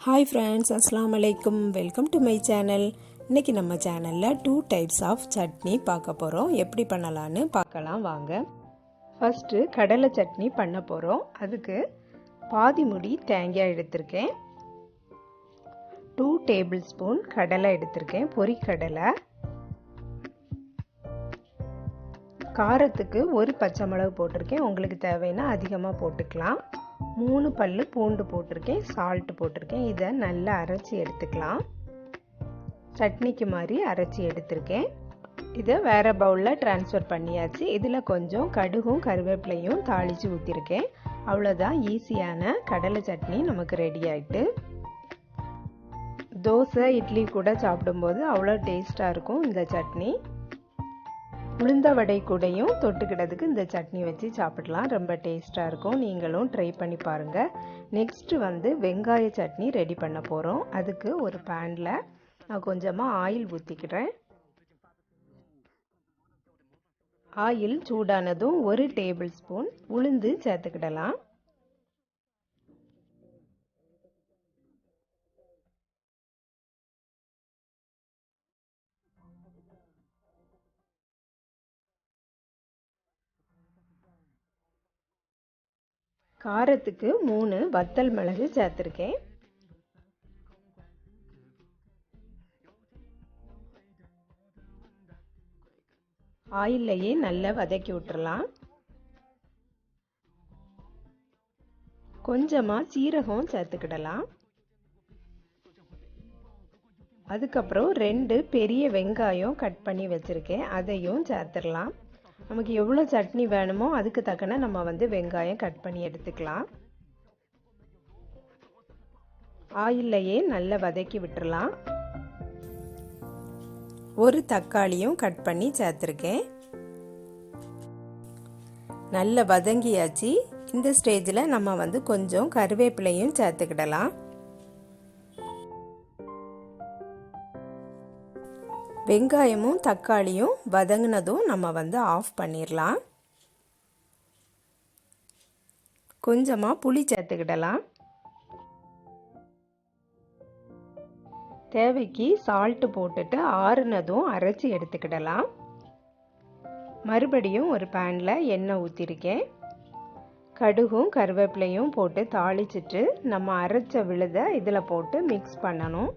Hi friends, அஸ்ஸலாமு அலைக்கும். Welcome to my channel. இன்றைக்கி நம்ம சேனலில் 2 டைப்ஸ் ஆஃப் சட்னி பார்க்க போகிறோம். எப்படி பண்ணலான்னு பார்க்கலாம் வாங்க. ஃபஸ்ட்டு கடலை சட்னி பண்ண போகிறோம். அதுக்கு பாதி முடி தேங்காய் எடுத்திருக்கேன், 2 டேபிள் ஸ்பூன் கடலை எடுத்திருக்கேன், பொரிக்கடலை. காரத்துக்கு ஒரு பச்சை மிளகு போட்டிருக்கேன், உங்களுக்கு தேவைன்னா அதிகமாக போட்டுக்கலாம். 3 பல்லு பூண்டு போட்டிருக்கேன், சால்ட் போட்டிருக்கேன். இதை நல்லா அரைச்சி எடுத்துக்கலாம். சட்னிக்கு மாதிரி அரைச்சி எடுத்திருக்கேன். இதை வேறு பவுலில் ட்ரான்ஸ்ஃபர் பண்ணியாச்சு. இதில் கொஞ்சம் கடுகும் கருவேப்பிலையும் தாளித்து ஊற்றிருக்கேன். அவ்வளோதான், ஈஸியான கடலை சட்னி நமக்கு ரெடி ஆகிட்டு. தோசை இட்லி கூட சாப்பிடும்போது அவ்வளோ டேஸ்ட்டாக இருக்கும் இந்த சட்னி. உளுந்த வடை கூடையும் தொட்டுக்கிட்டதுக்கு இந்த சட்னி வச்சு சாப்பிடலாம், ரொம்ப டேஸ்ட்டாக இருக்கும். நீங்களும் ட்ரை பண்ணி பாருங்கள். நெக்ஸ்ட்டு வெங்காய சட்னி ரெடி பண்ண போகிறோம். அதுக்கு ஒரு பேனில் நான் கொஞ்சமாக ஆயில் ஊற்றிக்கிறேன். ஆயில் சூடானதும் 1 டேபிள் ஸ்பூன் உளுந்து சேர்த்துக்கிடலாம். காரத்துக்கு 3 வத்தல் மிளகு சேர்த்துருக்கேன். ஆயிலையே நல்லா வதக்கி விட்டுறலாம். கொஞ்சமாக சீரகம் சேர்த்துக்கிடலாம். அதுக்கப்புறம் 2 பெரிய வெங்காயம் கட் பண்ணி வச்சுருக்கேன், அதையும் சேர்த்துடலாம். நமக்கு எவ்வளோ சட்னி வேணுமோ அதுக்கு தக்கன நம்ம வெங்காயம் கட் பண்ணி எடுத்துக்கலாம். ஆயிலையே நல்லா வதக்கி விட்டுறலாம். ஒரு தக்காளியும் கட் பண்ணி சேர்த்துருக்கேன். நல்லா வதங்கியாச்சு. இந்த ஸ்டேஜில் நம்ம கொஞ்சம் கருவேப்பிலையும் சேர்த்துக்கிடலாம். வெங்காயமும் தக்காளியும் வதங்கினதும் நம்ம ஆஃப் பண்ணிடலாம். கொஞ்சமாக புளி சேர்த்துக்கிடலாம். தேவைக்கு சால்ட்டு போட்டுட்டு ஆறுனதும் அரைச்சி எடுத்துக்கிடலாம். மறுபடியும் ஒரு பேனில் எண்ணெய் ஊற்றிருக்கேன். கடுகும் கருவேப்பிலையும் போட்டு தாளிச்சிட்டு நம்ம அரைச்ச விழுதை இதில் போட்டு மிக்ஸ் பண்ணணும்.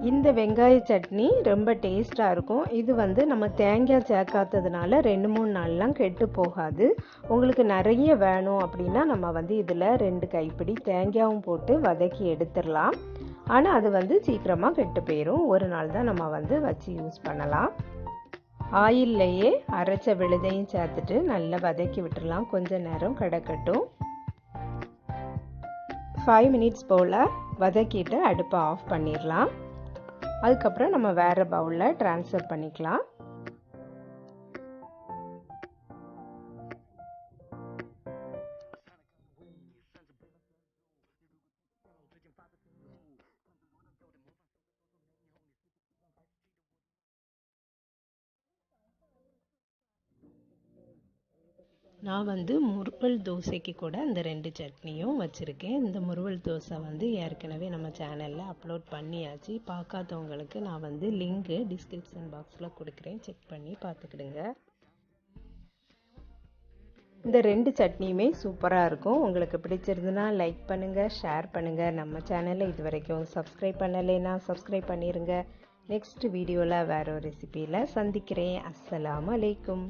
இந்த வெங்காய சட்னி ரொம்ப டேஸ்ட்டாக இருக்கும். இது நம்ம தேங்காய் சேர்க்காததுனால 2-3 நாள்லாம் கெட்டு போகாது. உங்களுக்கு நிறைய வேணும் அப்படின்னா நம்ம இதில் 2 கைப்பிடி தேங்காயும் போட்டு வதக்கி எடுத்துடலாம். ஆனால் அது சீக்கிரமாக கெட்டு போயிடும். ஒரு நாள் தான் நம்ம வச்சு யூஸ் பண்ணலாம். ஆயில்லையே அரைச்ச விழுதையும் சேர்த்துட்டு நல்லா வதக்கி விட்டுடலாம். கொஞ்சம் நேரம் கிடக்கட்டும். 5 மினிட்ஸ் போல் வதக்கிட்டு அடுப்பை ஆஃப் பண்ணிடலாம். அதுக்கப்புறம் நம்ம வேறு பவுலில் ட்ரான்ஸ்ஃபர் பண்ணிக்கலாம். நான் முறுவல் தோசைக்கு கூட இந்த 2 சட்னியும் வச்சுருக்கேன். இந்த முறுவல் தோசை ஏற்கனவே நம்ம சேனலில் அப்லோட் பண்ணியாச்சு. பார்க்காதவங்களுக்கு நான் லிங்க்கு டிஸ்கிரிப்ஷன் பாக்ஸில் கொடுக்குறேன், செக் பண்ணி பார்த்துக்கிடுங்க. இந்த 2 சட்னியுமே சூப்பராக இருக்கும். உங்களுக்கு பிடிச்சிருந்துன்னா லைக் பண்ணுங்கள், ஷேர் பண்ணுங்கள். நம்ம சேனலை இது வரைக்கும் சப்ஸ்கிரைப் பண்ணலைன்னா சப்ஸ்கிரைப் பண்ணிடுங்க. நெக்ஸ்ட் வீடியோவில் வேறு ஒரு ரெசிபியில் சந்திக்கிறேன். அஸ்ஸலாமு அலைக்கும்.